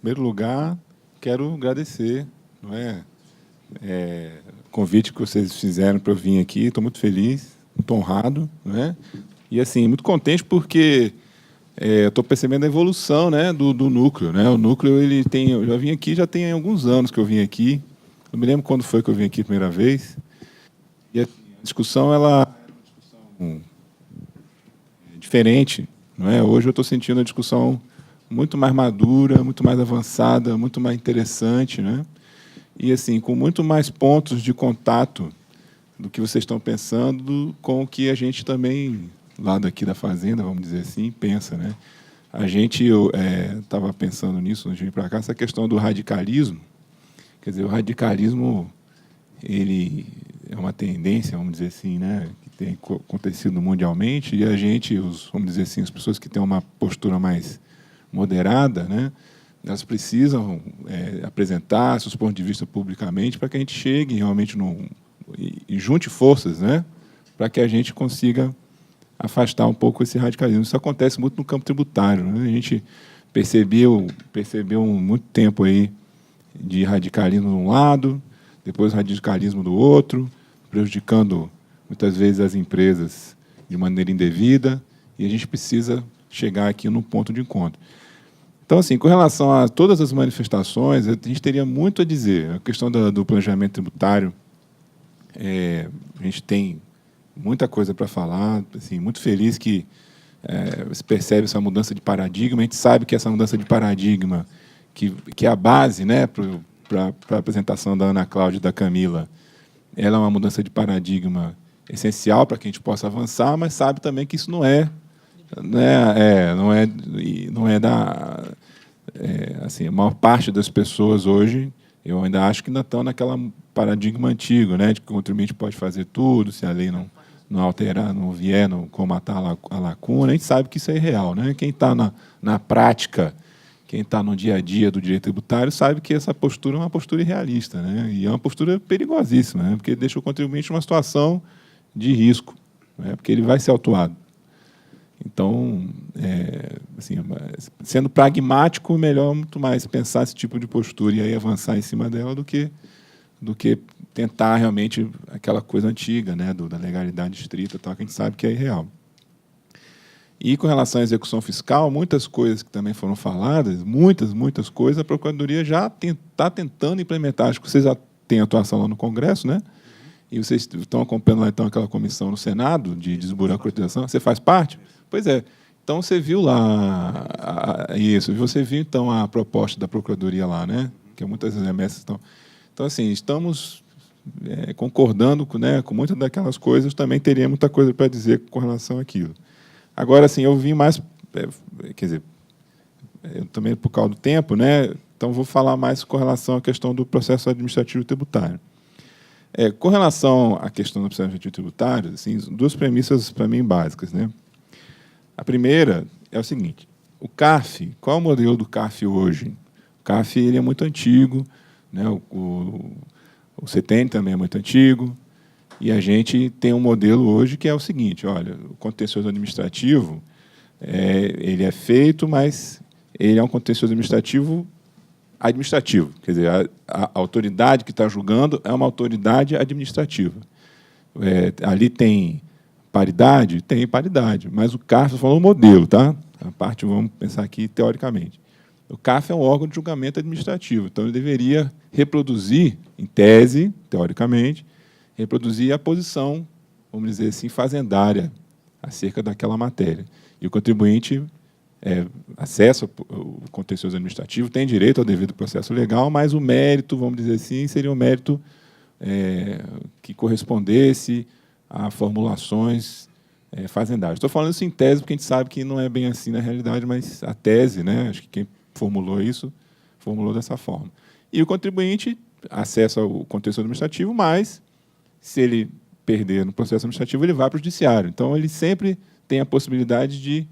primeiro lugar, quero agradecer, não é, o convite que vocês fizeram para eu vir aqui. Estou muito feliz, muito honrado, né? E assim, muito contente porque eu estou percebendo a evolução, né, do núcleo, né? O núcleo, ele tem, eu já vim aqui, já tem alguns anos que eu vim aqui. Eu me lembro quando foi que eu vim aqui a primeira vez. E a discussão, ela é diferente, não é? Hoje eu estou sentindo a discussão muito mais madura, muito mais avançada, muito mais interessante, né? E assim, com muito mais pontos de contato do que vocês estão pensando com o que a gente também, lá daqui da fazenda, vamos dizer assim, pensa, né? A gente estava pensando nisso antes de vir para cá, essa questão do radicalismo. Quer dizer, o radicalismo, ele é uma tendência, vamos dizer assim, né, que tem acontecido mundialmente, e a gente, vamos dizer assim, as pessoas que têm uma postura mais moderada, né, elas precisam apresentar seus pontos de vista publicamente para que a gente chegue realmente e junte forças, né, para que a gente consiga afastar um pouco esse radicalismo. Isso acontece muito no campo tributário, né? A gente percebeu muito tempo aí de radicalismo de um lado, depois radicalismo do outro, prejudicando muitas vezes as empresas de maneira indevida, e a gente precisa chegar aqui num ponto de encontro. Então, assim, com relação a todas as manifestações, a gente teria muito a dizer. A questão do planejamento tributário, a gente tem muita coisa para falar, assim, muito feliz que se percebe essa mudança de paradigma. A gente sabe que essa mudança de paradigma, que é a base, né, para a apresentação da Ana Cláudia e da Camila, ela é uma mudança de paradigma essencial para que a gente possa avançar, mas sabe também que isso não é assim, a maior parte das pessoas hoje, eu ainda acho que ainda estão naquela paradigma antigo, né, de que o contribuinte pode fazer tudo, se a lei não alterar, não vier, não comatar a lacuna. A gente sabe que isso é irreal, né? Quem está na prática, quem está no dia a dia do direito tributário, sabe que essa postura é uma postura irrealista, né? E é uma postura perigosíssima, né? Porque deixa o contribuinte numa situação de risco, né? Porque ele vai ser autuado. Então, assim, sendo pragmático, melhor muito mais pensar esse tipo de postura e aí avançar em cima dela do que tentar realmente aquela coisa antiga, né, da legalidade estrita, tal, que a gente sabe que é irreal. E com relação à execução fiscal, muitas coisas que também foram faladas, muitas coisas, a Procuradoria já está tentando implementar. Acho que vocês já têm atuação lá no Congresso, né? E vocês estão acompanhando lá, então, aquela comissão no Senado de desburocratização. Você faz parte? Pois é. Então, você viu lá isso, você viu, então, a proposta da Procuradoria lá, né? Que muitas remessas estão... Então, assim, estamos concordando com muitas daquelas coisas, também teria muita coisa para dizer com relação àquilo. Agora, assim, eu vim mais... quer dizer, eu também, por causa do tempo, né? Então, vou falar mais com relação à questão do processo administrativo tributário. Com relação à questão do processo administrativo tributário, assim, duas premissas, para mim, básicas, né? A primeira é o seguinte: o CARF, qual é o modelo do CARF hoje? O CARF, ele é muito antigo, né? O CTN também é muito antigo, e a gente tem um modelo hoje que é o seguinte: olha, o contencioso administrativo, ele é feito, mas ele é um contencioso administrativo, quer dizer, a autoridade que está julgando é uma autoridade administrativa. Ali tem paridade? Tem paridade, mas o CARF, falando o modelo, tá? A parte, vamos pensar aqui teoricamente. O CARF é um órgão de julgamento administrativo, então ele deveria reproduzir, em tese, teoricamente, reproduzir a posição, vamos dizer assim, fazendária acerca daquela matéria. E o contribuinte acessa o contencioso administrativo, tem direito ao devido processo legal, mas o mérito, vamos dizer assim, seria um mérito que correspondesse a formulações fazendárias. Estou falando isso em tese, porque a gente sabe que não é bem assim na realidade, mas a tese, né, acho que quem formulou isso, formulou dessa forma. E o contribuinte acessa o contencioso administrativo, mas, se ele perder no processo administrativo, ele vai para o judiciário. Então, ele sempre tem a possibilidade de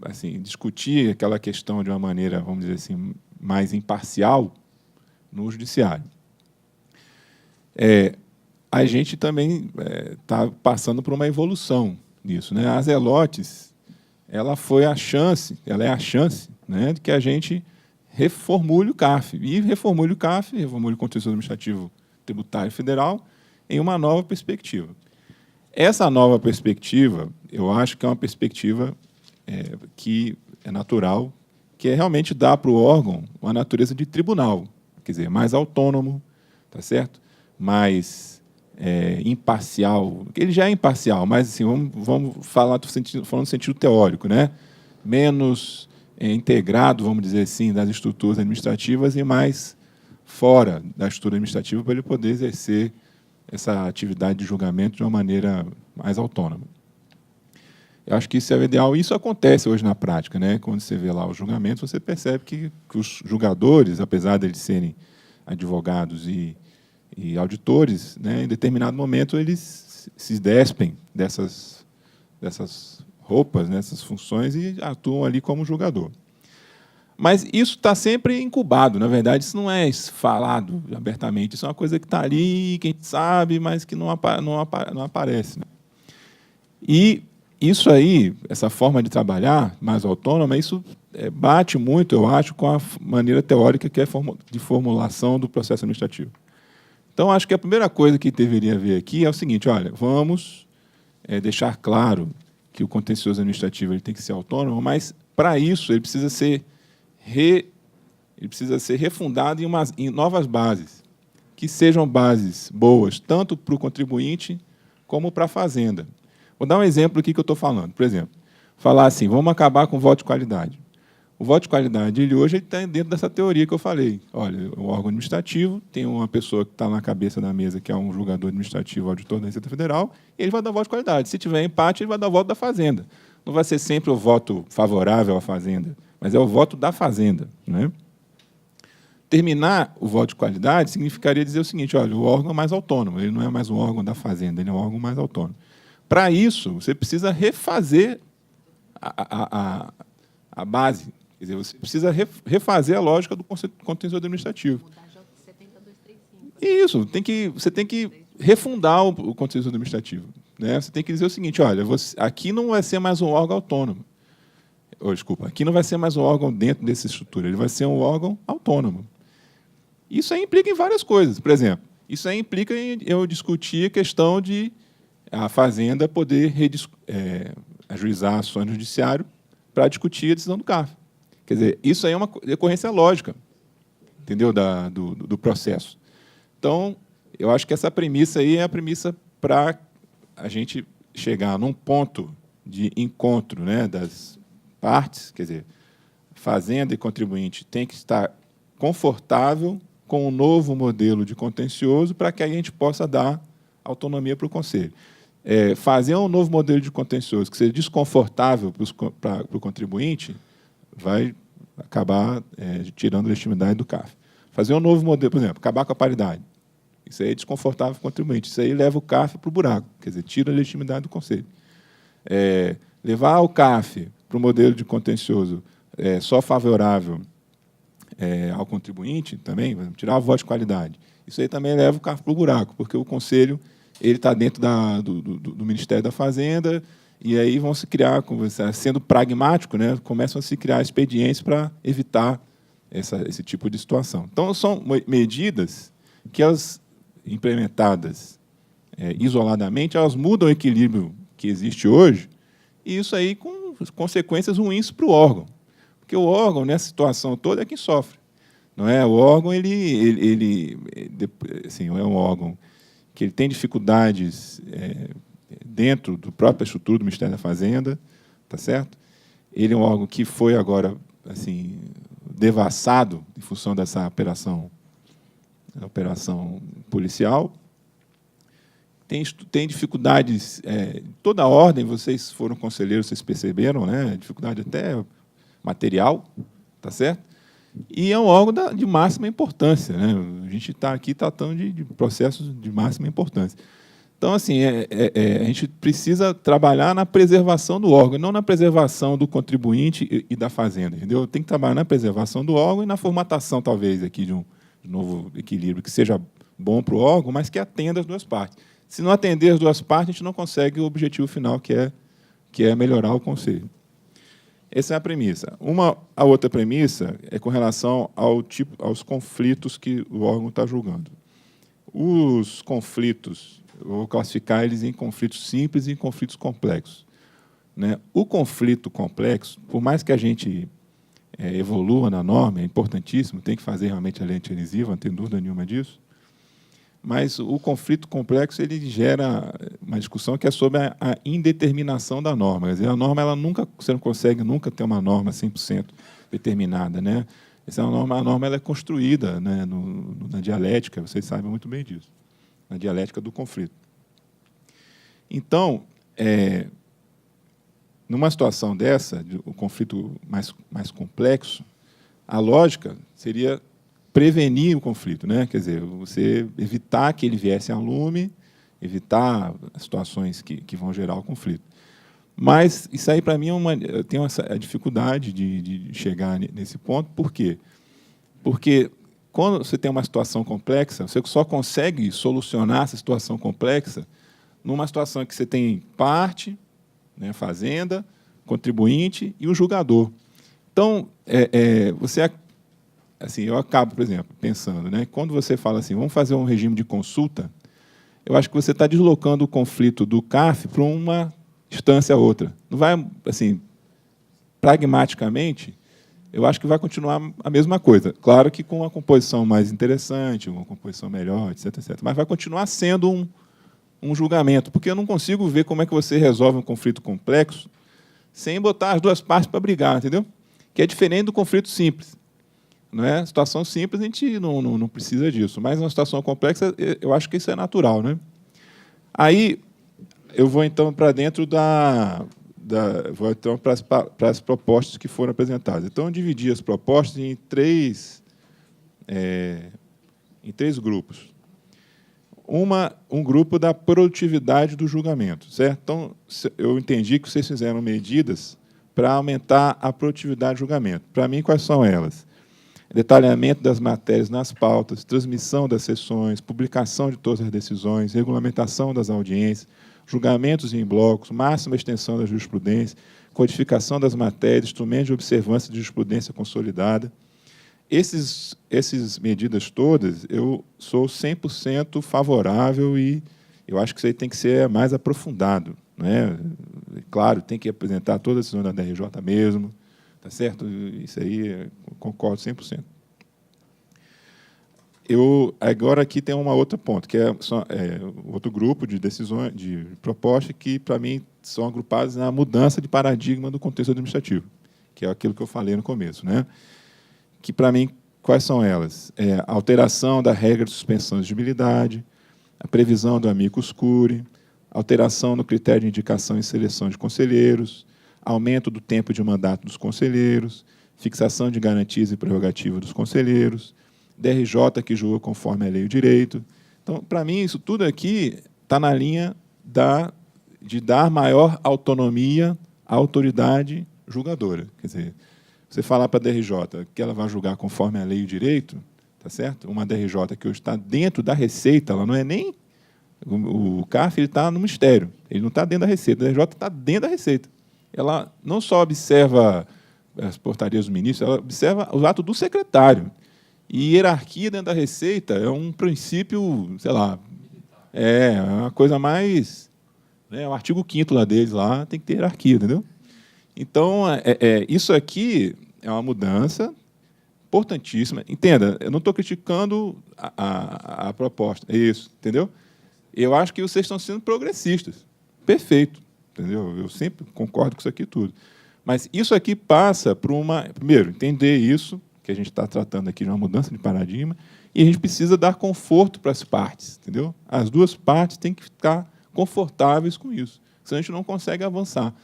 assim, discutir aquela questão de uma maneira, vamos dizer assim, mais imparcial no judiciário. A gente também está passando por uma evolução nisso, né? A Zelotes, ela é a chance, né, de que a gente reformule o CARF. E reformule o CARF, reformule o Contencioso Administrativo Tributário Federal, em uma nova perspectiva. Essa nova perspectiva, eu acho que é uma perspectiva que é natural, que é realmente dar para o órgão uma natureza de tribunal, quer dizer, mais autônomo, tá certo? Mais imparcial. Ele já é imparcial, mas assim, vamos falar falando no sentido teórico, né? Menos integrado, vamos dizer assim, das estruturas administrativas e mais fora da estrutura administrativa para ele poder exercer essa atividade de julgamento de uma maneira mais autônoma. Eu acho que isso é o ideal. Isso acontece hoje na prática, né? Quando você vê lá os julgamentos, você percebe que os julgadores, apesar de eles serem advogados e auditores, né, em determinado momento eles se despem dessas roupas, né, dessas funções e atuam ali como julgador. Mas isso está sempre incubado, na verdade, isso não é falado abertamente, isso é uma coisa que está ali, que a gente sabe, mas que não aparece. Né? E isso aí, essa forma de trabalhar mais autônoma, isso bate muito, eu acho, com a maneira teórica que é de formulação do processo administrativo. Então, acho que a primeira coisa que deveria haver aqui é o seguinte, olha, vamos deixar claro que o contencioso administrativo ele tem que ser autônomo, mas, para isso, ele precisa ser refundado em novas bases, que sejam bases boas, tanto para o contribuinte como para a fazenda. Vou dar um exemplo aqui que eu estou falando. Por exemplo, falar assim, vamos acabar com o voto de qualidade. O voto de qualidade, hoje, está dentro dessa teoria que eu falei. Olha, o órgão administrativo tem uma pessoa que está na cabeça da mesa, que é um julgador administrativo, auditor da Receita Federal, e ele vai dar voto de qualidade. Se tiver empate, ele vai dar voto da fazenda. Não vai ser sempre o voto favorável à fazenda, mas é o voto da fazenda. Né? Terminar o voto de qualidade significaria dizer o seguinte, olha, o órgão é mais autônomo, ele não é mais um órgão da fazenda, ele é um órgão mais autônomo. Para isso, você precisa refazer a base. Quer dizer, você precisa refazer a lógica do contencioso administrativo. Mudar já 7235. Isso, você tem que refundar o contencioso administrativo. Né? Você tem que dizer o seguinte, olha, aqui não vai ser mais um órgão autônomo. Desculpa, aqui não vai ser mais um órgão dentro dessa estrutura, ele vai ser um órgão autônomo. Isso aí implica em várias coisas. Por exemplo, isso aí implica em eu discutir a questão de a fazenda poder ajuizar ações no judiciário para discutir a decisão do CARF. Quer dizer, isso aí é uma decorrência lógica, entendeu, do processo. Então, eu acho que essa premissa aí é a premissa para a gente chegar num ponto de encontro, né, das partes, quer dizer, fazenda e contribuinte tem que estar confortável com um novo modelo de contencioso para que a gente possa dar autonomia para o Conselho. Fazer um novo modelo de contencioso que seja desconfortável para o contribuinte vai acabar tirando a legitimidade do CARF. Fazer um novo modelo, por exemplo, acabar com a paridade. Isso aí é desconfortável para o contribuinte. Isso aí leva o CARF para o buraco, quer dizer, tira a legitimidade do Conselho. Levar o CARF para o modelo de contencioso só favorável ao contribuinte, também, tirar a voz de qualidade. Isso aí também leva o CARF para o buraco, porque o Conselho ele está dentro do Ministério da Fazenda, e aí vão se criar, sendo pragmático, né, começam a se criar expedientes para evitar esse tipo de situação. Então, são medidas que, elas implementadas isoladamente, elas mudam o equilíbrio que existe hoje, e isso aí com consequências ruins para o órgão. Porque o órgão, nessa situação toda, é quem sofre. Não é? O órgão assim, é um órgão que ele tem dificuldades dentro da própria estrutura do Ministério da Fazenda, tá certo? Ele é um órgão que foi agora assim devassado em função dessa operação policial. Tem dificuldades de toda a ordem, vocês foram conselheiros, vocês perceberam, né? Dificuldade até material, tá certo? E é um órgão de máxima importância, né? A gente está aqui tratando de processos de máxima importância. Então, assim, a gente precisa trabalhar na preservação do órgão, não na preservação do contribuinte e da fazenda, entendeu? Tem que trabalhar na preservação do órgão e na formatação, talvez, aqui de um novo equilíbrio que seja bom para o órgão, mas que atenda as duas partes. Se não atender as duas partes, a gente não consegue o objetivo final, que é melhorar o Conselho. Essa é a premissa. A outra premissa é com relação aos conflitos que o órgão está julgando. Os conflitos, eu vou classificar eles em conflitos simples e em conflitos complexos, né? O conflito complexo, por mais que a gente evolua na norma, é importantíssimo, tem que fazer realmente a lei anti-elisiva, não tem dúvida nenhuma disso, mas o conflito complexo ele gera uma discussão que é sobre a indeterminação da norma. Quer dizer, a norma, você não consegue nunca ter uma norma 100% determinada, né? A norma ela é construída, né, na dialética, vocês sabem muito bem disso, na dialética do conflito. Então, numa situação dessa, o conflito mais complexo, a lógica seria prevenir o conflito, né? Quer dizer, você evitar que ele viesse a lume, evitar situações que vão gerar o conflito. Mas isso aí, para mim, eu tenho a dificuldade de chegar nesse ponto. Por quê? Porque quando você tem uma situação complexa, você só consegue solucionar essa situação complexa numa situação que você tem parte, né, fazenda, contribuinte e o julgador. Então, assim, eu acabo, por exemplo, pensando, né, quando você fala assim, vamos fazer um regime de consulta, eu acho que você está deslocando o conflito do CARF para uma instância a outra. Não vai, assim, pragmaticamente, eu acho que vai continuar a mesma coisa. Claro que com uma composição mais interessante, uma composição melhor, etc, etc. Mas vai continuar sendo um julgamento, porque eu não consigo ver como é que você resolve um conflito complexo sem botar as duas partes para brigar, entendeu? Que é diferente do conflito simples. Não é? Situação simples, a gente não precisa disso. Mas uma situação complexa, eu acho que isso é natural, né? Aí, eu vou, então, para dentro vou, então, para as propostas que foram apresentadas. Então, eu dividi as propostas em três grupos. Um grupo da produtividade do julgamento, certo? Então, eu entendi que vocês fizeram medidas para aumentar a produtividade do julgamento. Para mim, quais são elas? Detalhamento das matérias nas pautas, transmissão das sessões, publicação de todas as decisões, regulamentação das audiências, julgamentos em blocos, máxima extensão da jurisprudência, codificação das matérias, instrumentos de observância de jurisprudência consolidada. Essas medidas todas, eu sou 100% favorável e eu acho que isso aí tem que ser mais aprofundado, né? Claro, tem que apresentar toda a decisão da DRJ mesmo, tá certo? Isso aí, eu concordo 100%. Agora, aqui tem um outro ponto, que é outro grupo de decisões, de propostas, que, para mim, são agrupadas na mudança de paradigma do contexto administrativo, que é aquilo que eu falei no começo, né? Que, para mim, quais são elas? A alteração da regra de suspensão de exigibilidade, a previsão do amicus curiae, alteração no critério de indicação e seleção de conselheiros, aumento do tempo de mandato dos conselheiros, fixação de garantias e prerrogativas dos conselheiros, DRJ que julga conforme a lei e o direito. Então, para mim, isso tudo aqui está na linha de dar maior autonomia à autoridade julgadora. Quer dizer, você falar para a DRJ que ela vai julgar conforme a lei e o direito, tá certo? Uma DRJ que hoje está dentro da Receita, ela não é nem... O CARF está no Ministério, ele não está dentro da Receita, a DRJ está dentro da Receita. Ela não só observa as portarias do ministro, ela observa os atos do secretário. E hierarquia dentro da Receita é um princípio, sei lá, é uma coisa mais... Né, o artigo 5º lá deles lá tem que ter hierarquia, entendeu? Então, isso aqui é uma mudança importantíssima. Entenda, eu não estou criticando a proposta, é isso, entendeu? Eu acho que vocês estão sendo progressistas. Perfeito, entendeu? Eu sempre concordo com isso aqui tudo. Mas isso aqui passa por primeiro, entender isso, que a gente está tratando aqui de uma mudança de paradigma, e a gente precisa dar conforto para as partes, entendeu? As duas partes têm que ficar confortáveis com isso, senão a gente não consegue avançar.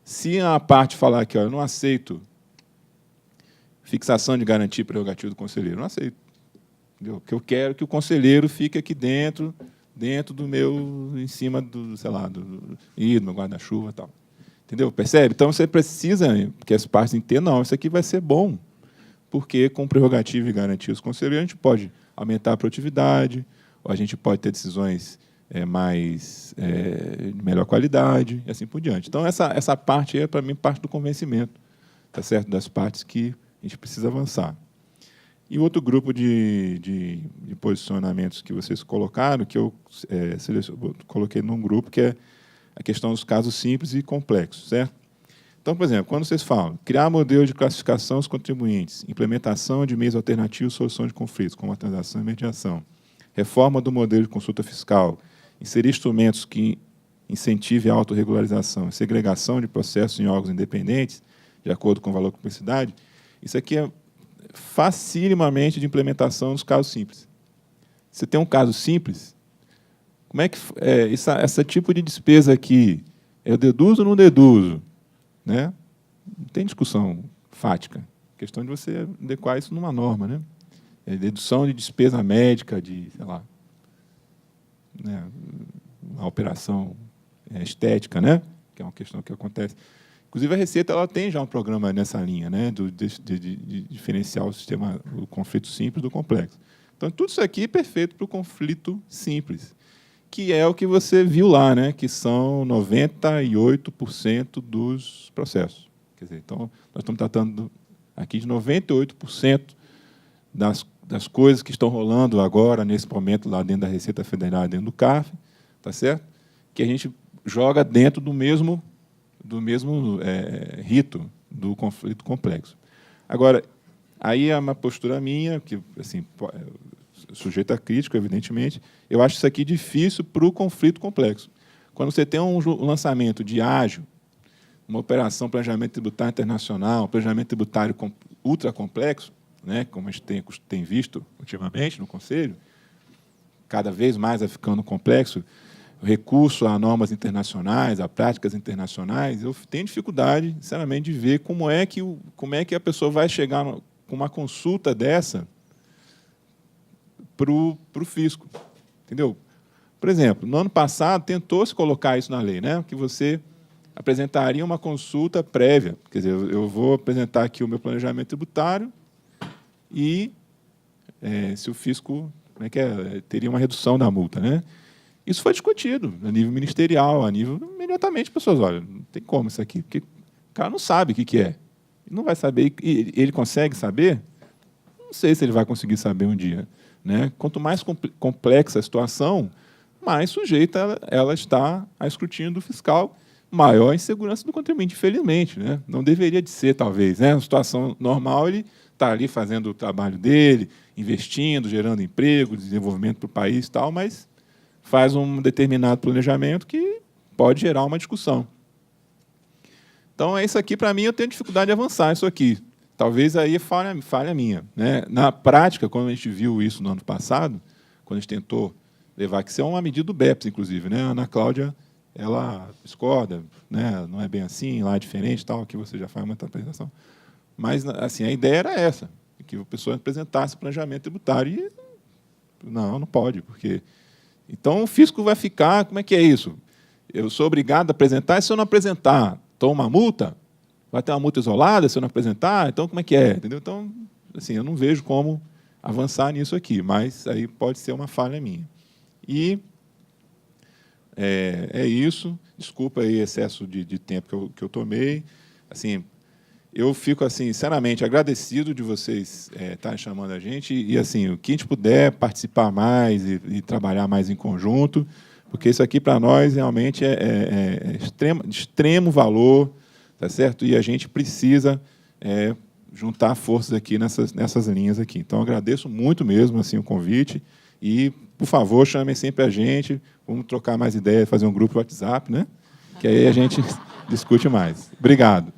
Se a parte falar que eu não aceito fixação de garantia e prerrogativa do conselheiro, não aceito. Entendeu? Porque eu quero que o conselheiro fique aqui dentro do meu, em cima do, sei lá, do meu guarda-chuva e tal. Entendeu? Percebe? Então, você precisa que as partes entendam, não, isso aqui vai ser bom, porque com prerrogativa e garantia dos conselheiros, a gente pode aumentar a produtividade, ou a gente pode ter decisões de melhor qualidade, e assim por diante. Então, essa parte aí é, para mim, parte do convencimento tá certo, das partes que a gente precisa avançar. E outro grupo de posicionamentos que vocês colocaram, que eu coloquei num grupo, que é a questão dos casos simples e complexos, certo? Então, por exemplo, quando vocês falam criar modelo de classificação dos contribuintes, implementação de meios alternativos de solução de conflitos, como a transação e mediação, reforma do modelo de consulta fiscal, inserir instrumentos que incentivem a autorregularização, segregação de processos em órgãos independentes, de acordo com o valor e complexidade, isso aqui é facilmente de implementação nos casos simples. Você tem um caso simples, como é que esse tipo de despesa aqui, eu deduzo ou não deduzo? Né? Não tem discussão fática. A questão de você adequar isso numa norma. Né? Dedução de despesa médica, de, sei lá, né, uma operação estética, né? Que é uma questão que acontece. Inclusive, a Receita ela tem já um programa nessa linha, né, de diferenciar o sistema, o conflito simples do complexo. Então, tudo isso aqui é perfeito para o conflito simples, que é o que você viu lá, né, que são 98% dos processos. Quer dizer, então, nós estamos tratando aqui de 98% das coisas que estão rolando agora, nesse momento, lá dentro da Receita Federal, dentro do CARF, tá certo? Que a gente joga dentro do mesmo rito do conflito complexo. Agora, aí é uma postura minha, que assim, sujeita a crítica, evidentemente, eu acho isso aqui difícil para o conflito complexo. Quando você tem um lançamento de ágil, uma operação planejamento tributário internacional, um planejamento tributário ultra complexo, né, como a gente tem visto ultimamente no Conselho, cada vez mais vai ficando complexo, recurso a normas internacionais, a práticas internacionais, eu tenho dificuldade, sinceramente, de ver como é que a pessoa vai chegar com uma consulta dessa para o fisco. Entendeu? Por exemplo, no ano passado, tentou-se colocar isso na lei, né? Que você apresentaria uma consulta prévia. Quer dizer, eu vou apresentar aqui o meu planejamento tributário e se o fisco teria uma redução da multa, né? Isso foi discutido a nível ministerial, a nível imediatamente, pessoas, olha, não tem como isso aqui, porque o cara não sabe o que é. Ele não vai saber, e ele consegue saber? Não sei se ele vai conseguir saber um dia. Né? Quanto mais complexa a situação, mais sujeita ela está a escrutínio do fiscal, maior a insegurança do contribuinte, infelizmente. Né? Não deveria de ser, talvez. Né? Na situação normal, ele está ali fazendo o trabalho dele, investindo, gerando emprego, desenvolvimento para o país e tal, mas faz um determinado planejamento que pode gerar uma discussão. Então, isso aqui, para mim, eu tenho dificuldade de avançar isso aqui. Talvez aí falha minha. Né? Na prática, quando a gente viu isso no ano passado, quando a gente tentou levar, que isso é uma medida do BEPS, inclusive, né? A Ana Cláudia, ela discorda, né? Não é bem assim, lá é diferente, tal, aqui você já faz uma apresentação. Mas assim, a ideia era essa, que a pessoa apresentasse planejamento tributário e não pode, porque então o fisco vai ficar, como é que é isso? Eu sou obrigado a apresentar, e se eu não apresentar, toma uma multa? Vai ter uma multa isolada se eu não apresentar? Então, como é que é? Entendeu? Então, assim, eu não vejo como avançar nisso aqui, mas aí pode ser uma falha minha. E é isso. Desculpa aí o excesso de tempo que eu tomei. Assim, eu fico, assim, sinceramente, agradecido de vocês estarem chamando a gente e, assim, o que a gente puder participar mais e trabalhar mais em conjunto, porque isso aqui, para nós, realmente é de extremo valor, tá certo? E a gente precisa juntar forças aqui nessas linhas aqui. Então, agradeço muito mesmo assim, o convite e, por favor, chamem sempre a gente, vamos trocar mais ideias, fazer um grupo WhatsApp, né? Que aí a gente discute mais. Obrigado.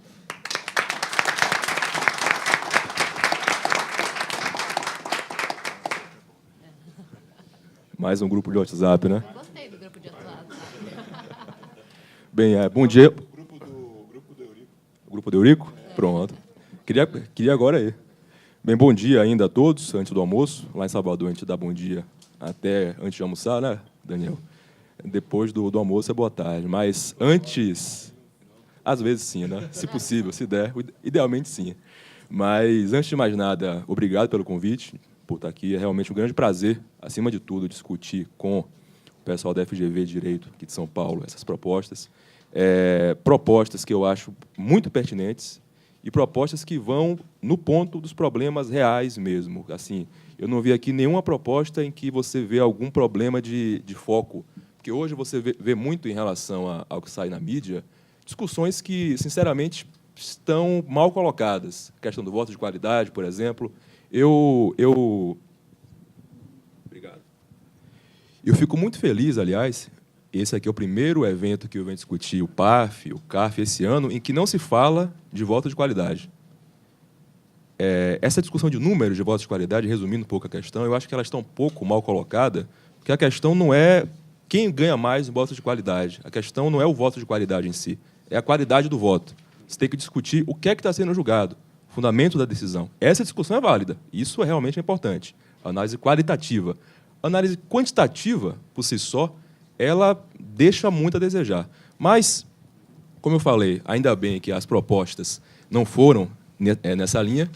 Mais um grupo de WhatsApp, né? Gostei do grupo de WhatsApp. Bem, bom dia. O grupo do Eurico. O grupo do Eurico? Pronto. Queria agora ir. Bem, bom dia ainda a todos, antes do almoço. Lá em Salvador a gente dá bom dia até antes de almoçar, né, Daniel? Depois do almoço é boa tarde. Mas antes, às vezes sim, né? Se possível, se der, idealmente sim. Mas, antes de mais nada, obrigado pelo convite, por estar aqui. É realmente um grande prazer, acima de tudo, discutir com o pessoal da FGV Direito aqui de São Paulo essas propostas. Propostas que eu acho muito pertinentes e propostas que vão no ponto dos problemas reais mesmo. Assim, eu não vi aqui nenhuma proposta em que você vê algum problema de foco, porque hoje você vê muito em relação ao que sai na mídia, discussões que, sinceramente, estão mal colocadas. A questão do voto de qualidade, por exemplo. Obrigado. Eu fico muito feliz, aliás, esse aqui é o primeiro evento que eu venho discutir, o PAF, o CAF, esse ano, em que não se fala de voto de qualidade. Essa discussão de números de votos de qualidade, resumindo um pouco a questão, eu acho que ela está um pouco mal colocada, porque a questão não é quem ganha mais no voto de qualidade. A questão não é o voto de qualidade em si, é a qualidade do voto. Você tem que discutir o que é que está sendo julgado, o fundamento da decisão. Essa discussão é válida, isso é realmente importante. Análise qualitativa. Análise quantitativa, por si só, ela deixa muito a desejar. Mas, como eu falei, ainda bem que as propostas não foram nessa linha.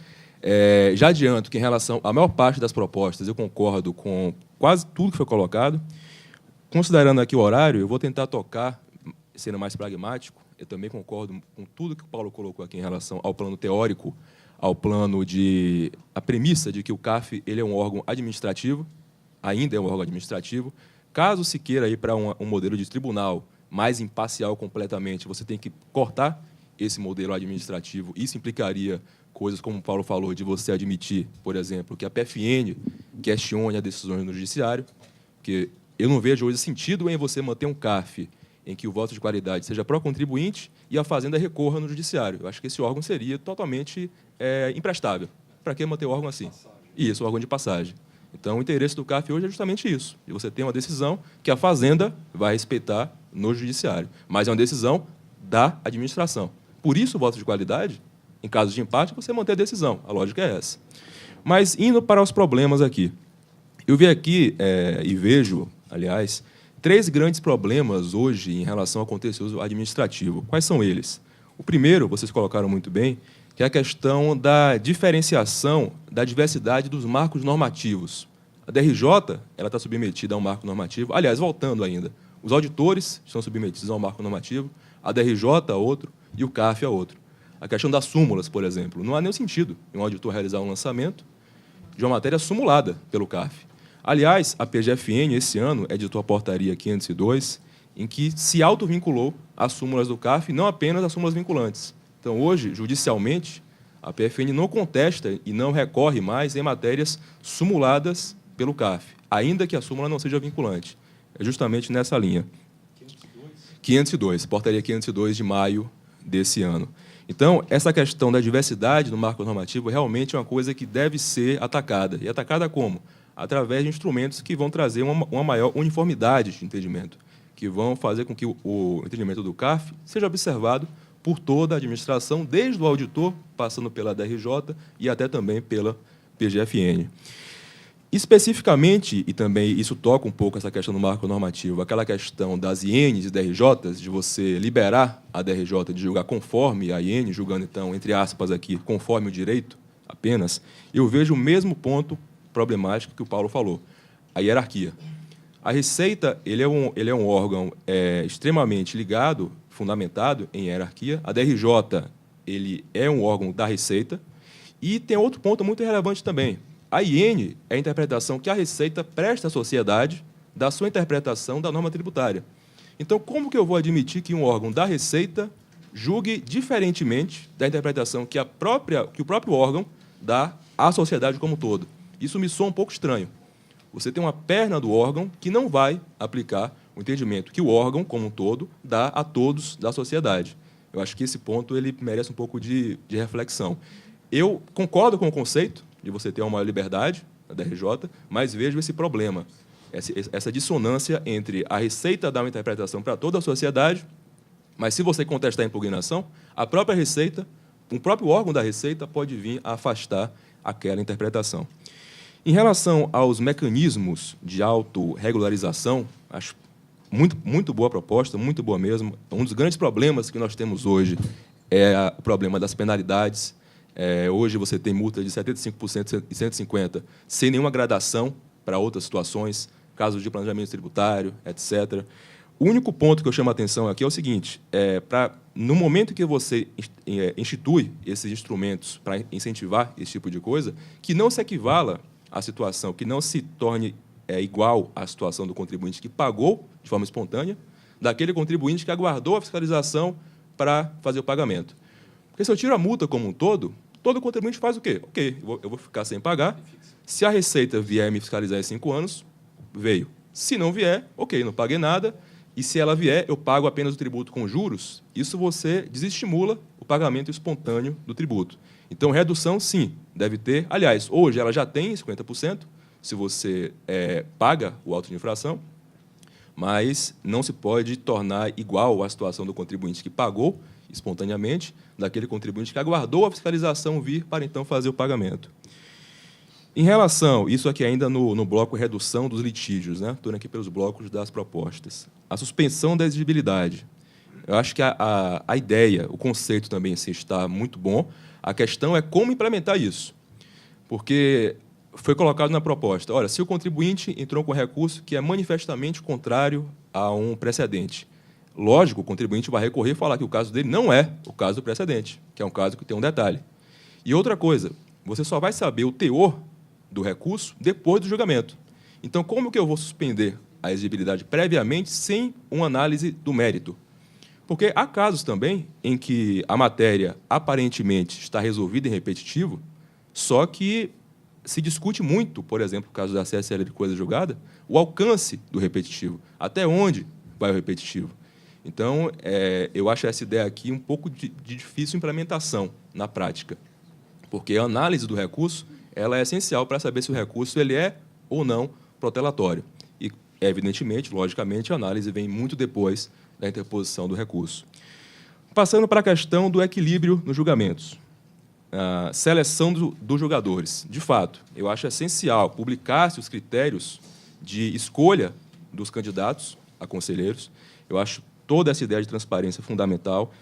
Já adianto que, em relação à maior parte das propostas, eu concordo com quase tudo que foi colocado. Considerando aqui o horário, eu vou tentar tocar, sendo mais pragmático. Eu também concordo com tudo que o Paulo colocou aqui em relação ao plano teórico, ao plano de... a premissa de que o CAF ele é um órgão administrativo, ainda é um órgão administrativo. Caso se queira ir para um modelo de tribunal mais imparcial completamente, você tem que cortar esse modelo administrativo. Isso implicaria coisas, como o Paulo falou, de você admitir, por exemplo, que a PFN questione as decisões no judiciário, que eu não vejo hoje sentido em você manter um CAF em que o voto de qualidade seja pró-contribuinte e a Fazenda recorra no judiciário. Eu acho que esse órgão seria totalmente imprestável. Para que manter o órgão assim? Isso, o órgão de passagem. Então, o interesse do CAF hoje é justamente isso. E você tem uma decisão que a Fazenda vai respeitar no judiciário. Mas é uma decisão da administração. Por isso, o voto de qualidade, em caso de empate, você manter a decisão. A lógica é essa. Mas, indo para os problemas aqui. Eu vi aqui, e vejo, aliás, 3 grandes problemas hoje em relação ao contencioso administrativo. Quais são eles? O primeiro, vocês colocaram muito bem, que é a questão da diferenciação da diversidade dos marcos normativos. A DRJ ela está submetida a um marco normativo. Aliás, voltando ainda, os auditores estão submetidos a um marco normativo, a DRJ a outro e o CAF a outro. A questão das súmulas, por exemplo, não há nenhum sentido em um auditor realizar um lançamento de uma matéria sumulada pelo CAF. Aliás, a PGFN, esse ano, editou a portaria 502, em que se auto-vinculou às súmulas do CAF, não apenas às súmulas vinculantes. Então, hoje, judicialmente, a PFN não contesta e não recorre mais em matérias sumuladas pelo CAF, ainda que a súmula não seja vinculante. É justamente nessa linha. 502, portaria 502 de maio desse ano. Então, essa questão da diversidade no marco normativo realmente é uma coisa que deve ser atacada. E atacada como? Através de instrumentos que vão trazer uma maior uniformidade de entendimento, que vão fazer com que o entendimento do CAF seja observado por toda a administração, desde o auditor, passando pela DRJ e até também pela PGFN. Especificamente, e também isso toca um pouco essa questão do marco normativo, aquela questão das INs e DRJs, de você liberar a DRJ de julgar conforme a IN, julgando, então, entre aspas, aqui, conforme o direito apenas, eu vejo o mesmo ponto problemático que o Paulo falou, a hierarquia. A Receita ele é um órgão extremamente ligado, fundamentado em hierarquia. A DRJ ele é um órgão da Receita. E tem outro ponto muito relevante também. A IN é a interpretação que a Receita presta à sociedade da sua interpretação da norma tributária. Então, como que eu vou admitir que um órgão da Receita julgue diferentemente da interpretação que o próprio órgão dá à sociedade como um todo? Isso me soa um pouco estranho. Você tem uma perna do órgão que não vai aplicar o entendimento que o órgão, como um todo, dá a todos da sociedade. Eu acho que esse ponto ele merece um pouco de reflexão. Eu concordo com o conceito de você ter uma maior liberdade, a DRJ, mas vejo esse problema, essa dissonância entre a Receita dar uma interpretação para toda a sociedade, mas se você contestar a impugnação, a própria Receita, o próprio órgão da Receita pode vir a afastar aquela interpretação. Em relação aos mecanismos de autorregularização, acho muito boa a proposta, muito boa mesmo. Um dos grandes problemas que nós temos hoje é o problema das penalidades. Hoje você tem multa de 75% e 150%, sem nenhuma gradação para outras situações, casos de planejamento tributário, etc. O único ponto que eu chamo a atenção aqui é o seguinte, no momento que você institui esses instrumentos para incentivar esse tipo de coisa, que não se equivala à situação, que não se torne igual à situação do contribuinte que pagou de forma espontânea, daquele contribuinte que aguardou a fiscalização para fazer o pagamento. Porque se eu tiro a multa como um todo contribuinte faz o quê? Ok, eu vou ficar sem pagar. Se a Receita vier me fiscalizar em 5 anos, veio. Se não vier, ok, não paguei nada. E se ela vier, eu pago apenas o tributo com juros. Isso você desestimula o pagamento espontâneo do tributo. Então, redução, sim, deve ter. Aliás, hoje ela já tem 50%, se você paga o auto de infração, mas não se pode tornar igual à situação do contribuinte que pagou espontaneamente, daquele contribuinte que aguardou a fiscalização vir para, então, fazer o pagamento. Em relação, isso aqui ainda no bloco redução dos litígios, né? Estou aqui pelos blocos das propostas. A suspensão da exigibilidade. Eu acho que a ideia, o conceito também assim, está muito bom. A questão é como implementar isso. Porque foi colocado na proposta, olha, se o contribuinte entrou com recurso que é manifestamente contrário a um precedente, lógico, o contribuinte vai recorrer e falar que o caso dele não é o caso do precedente, que é um caso que tem um detalhe. E outra coisa, você só vai saber o teor do recurso depois do julgamento. Então, como que eu vou suspender a exigibilidade previamente sem uma análise do mérito? Porque há casos também em que a matéria aparentemente está resolvida em repetitivo, só que se discute muito, por exemplo, no caso da CSL de coisa julgada, o alcance do repetitivo, até onde vai o repetitivo. Então, eu acho essa ideia aqui um pouco de difícil implementação na prática, porque a análise do recurso ela é essencial para saber se o recurso ele é ou não protelatório. E, evidentemente, logicamente, a análise vem muito depois da interposição do recurso. Passando para a questão do equilíbrio nos julgamentos. A seleção dos julgadores. De fato, eu acho essencial publicar-se os critérios de escolha dos candidatos a conselheiros. Eu acho toda essa ideia de transparência fundamental.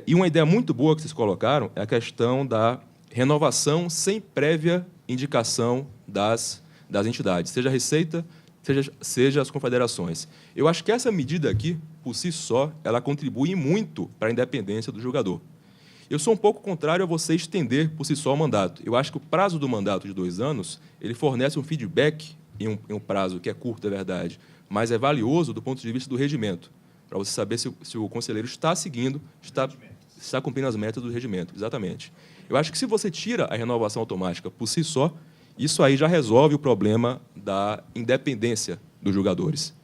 E uma ideia muito boa que vocês colocaram é a questão da renovação sem prévia indicação das entidades, seja a Receita, seja as confederações. Eu acho que essa medida aqui, por si só, ela contribui muito para a independência do julgador. Eu sou um pouco contrário a você estender por si só o mandato. Eu acho que o prazo do mandato de 2 anos, ele fornece um feedback em um prazo que é curto, é verdade, mas é valioso do ponto de vista do regimento, para você saber se o conselheiro está seguindo, está cumprindo as metas do regimento. Exatamente. Eu acho que se você tira a renovação automática por si só, isso aí já resolve o problema da independência dos julgadores.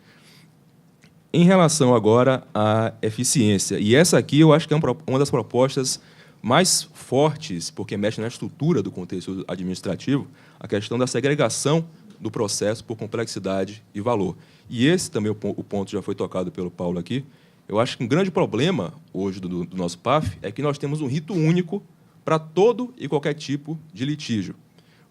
Em relação agora à eficiência, e essa aqui eu acho que é uma das propostas mais fortes, porque mexe na estrutura do contexto administrativo, a questão da segregação do processo por complexidade e valor. E esse também, o ponto já foi tocado pelo Paulo aqui, eu acho que um grande problema hoje do nosso PAF é que nós temos um rito único para todo e qualquer tipo de litígio.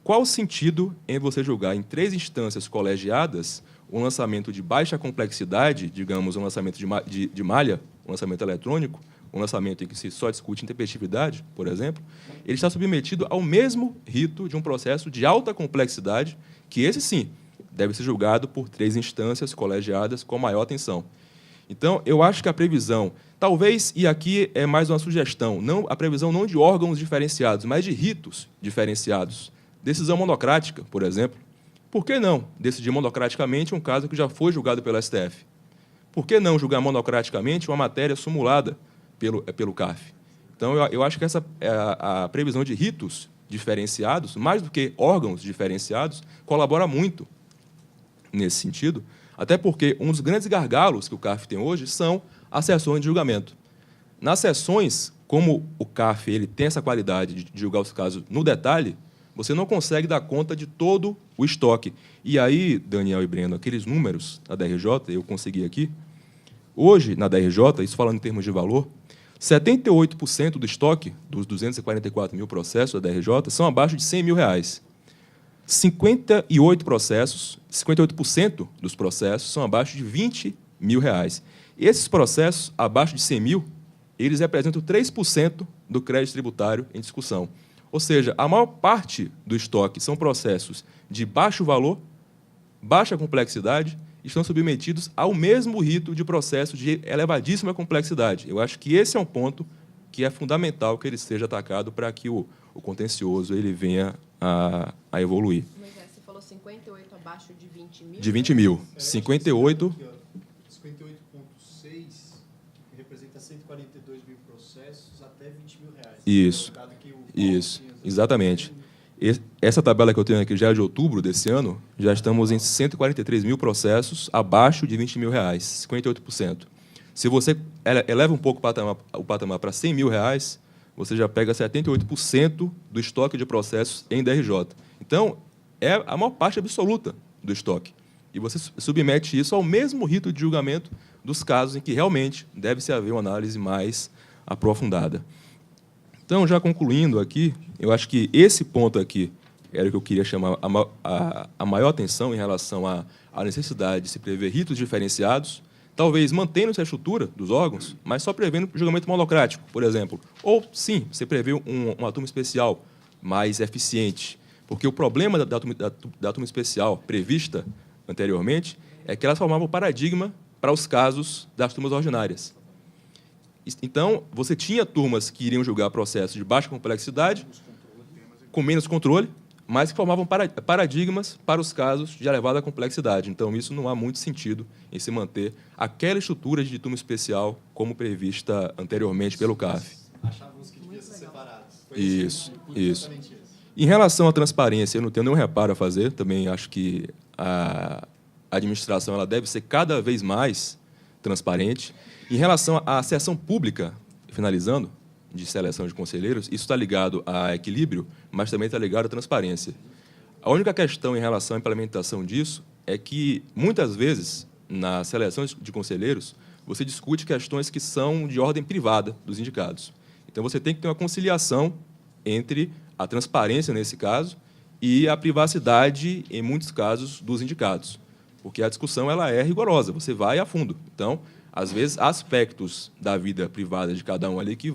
Qual o sentido em você julgar em 3 instâncias colegiadas um lançamento de baixa complexidade, digamos, um lançamento de malha, um lançamento eletrônico, um lançamento em que se só discute intempestividade, por exemplo, ele está submetido ao mesmo rito de um processo de alta complexidade, que esse, sim, deve ser julgado por 3 instâncias colegiadas com maior atenção. Então, eu acho que a previsão, talvez, e aqui é mais uma sugestão, a previsão não de órgãos diferenciados, mas de ritos diferenciados. Decisão monocrática, por exemplo. Por que não decidir monocraticamente um caso que já foi julgado pelo STF? Por que não julgar monocraticamente uma matéria sumulada pelo CARF? Então, eu acho que a previsão de ritos diferenciados, mais do que órgãos diferenciados, colabora muito nesse sentido, até porque um dos grandes gargalos que o CARF tem hoje são as sessões de julgamento. Nas sessões, como o CARF ele tem essa qualidade de julgar os casos no detalhe, você não consegue dar conta de todo o estoque. E aí, Daniel e Breno, aqueles números da DRJ, eu consegui aqui, hoje, na DRJ, isso falando em termos de valor, 78% do estoque dos 244 mil processos da DRJ são abaixo de R$100 mil. 58% dos processos são abaixo de R$20 mil. Esses processos abaixo de 100 mil, eles representam 3% do crédito tributário em discussão. Ou seja, a maior parte do estoque são processos de baixo valor, baixa complexidade estão submetidos ao mesmo rito de processo de elevadíssima complexidade. Eu acho que esse é um ponto que é fundamental que ele seja atacado para que o contencioso ele venha a evoluir. Mas você falou 58 abaixo de 20 mil? De 20 mil. 58... 58,6 representa 142 mil processos até 20 mil reais. Isso, isso, exatamente. Essa tabela que eu tenho aqui já é de outubro desse ano, já estamos em 143 mil processos abaixo de 20 mil reais, 58%. Se você eleva um pouco o patamar para 100 mil reais, você já pega 78% do estoque de processos em DRJ. Então, é a maior parte absoluta do estoque. E você submete isso ao mesmo rito de julgamento dos casos em que realmente deve-se haver uma análise mais aprofundada. Então, já concluindo aqui, eu acho que esse ponto aqui era o que eu queria chamar a maior atenção em relação à necessidade de se prever ritos diferenciados, talvez mantendo-se a estrutura dos órgãos, mas só prevendo julgamento monocrático, por exemplo. Ou, sim, você prevê uma turma especial mais eficiente, porque o problema da turma especial prevista anteriormente é que elas formavam paradigma para os casos das turmas ordinárias. Então, você tinha turmas que iriam julgar processos de baixa complexidade, com menos controle, mas que formavam paradigmas para os casos de elevada complexidade. Então, isso não há muito sentido em se manter aquela estrutura de turma especial como prevista anteriormente pelo CAF. Achávamos que devia ser separados. Isso, isso. Em relação à transparência, eu não tenho nenhum reparo a fazer. Também acho que a administração ela deve ser cada vez mais transparente. Em relação à sessão pública, finalizando, de seleção de conselheiros, isso está ligado a equilíbrio, mas também está ligado à transparência. A única questão em relação à implementação disso é que, muitas vezes, na seleção de conselheiros, você discute questões que são de ordem privada dos indicados. Então, você tem que ter uma conciliação entre a transparência, nesse caso, e a privacidade, em muitos casos, dos indicados. Porque a discussão ela é rigorosa, você vai a fundo. Então, às vezes, há aspectos da vida privada de cada um ali que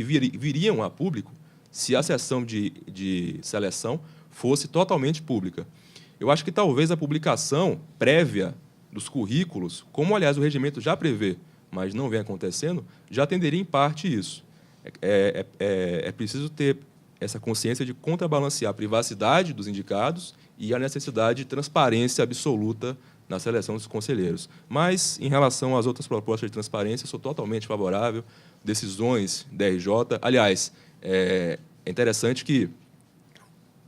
viriam a público se a sessão de seleção fosse totalmente pública. Eu acho que talvez a publicação prévia dos currículos, como, aliás, o regimento já prevê, mas não vem acontecendo, já atenderia em parte isso. É preciso ter essa consciência de contrabalancear a privacidade dos indicados e a necessidade de transparência absoluta na seleção dos conselheiros. Mas, em relação às outras propostas de transparência, sou totalmente favorável. Decisões da RJ. Aliás, é interessante que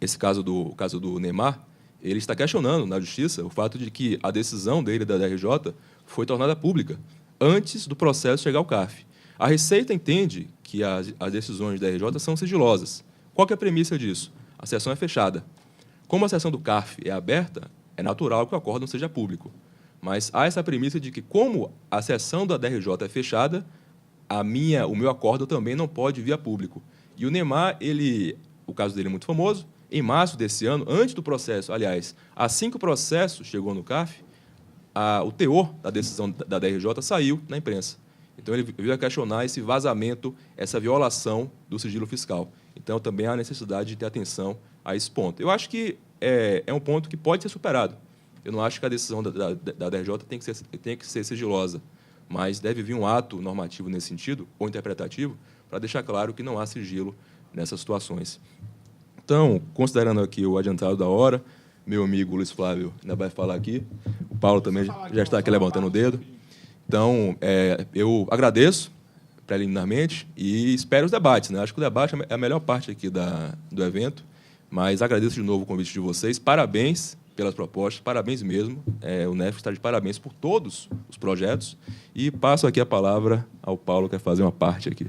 esse caso do Neymar, ele está questionando na Justiça o fato de que a decisão dele da DRJ foi tornada pública antes do processo chegar ao CAF. A Receita entende que as decisões da RJ são sigilosas. Qual que é a premissa disso? A sessão é fechada. Como a sessão do CAF é aberta, é natural que o acórdão seja público. Mas há essa premissa de que, como a sessão da DRJ é fechada, o meu acórdão também não pode vir a público. E o Neymar, o caso dele é muito famoso. Em março desse ano, antes do processo, aliás, assim que o processo chegou no CAF, o teor da decisão da DRJ saiu na imprensa. Então, ele veio a questionar esse vazamento, essa violação do sigilo fiscal. Então, também há necessidade de ter atenção a esse ponto. Eu acho que é um ponto que pode ser superado. Eu não acho que a decisão da DRJ tem que ser sigilosa, mas deve vir um ato normativo nesse sentido, ou interpretativo, para deixar claro que não há sigilo nessas situações. Então, considerando aqui o adiantado da hora, meu amigo Luiz Flávio ainda vai falar aqui, o Paulo também já está aqui levantando o dedo. Então, eu agradeço preliminarmente e espero os debates, né? Acho que o debate é a melhor parte aqui do evento, mas agradeço de novo o convite de vocês. Parabéns pelas propostas, parabéns mesmo. O NEF está de parabéns por todos os projetos. E passo aqui a palavra ao Paulo, que vai fazer uma parte aqui.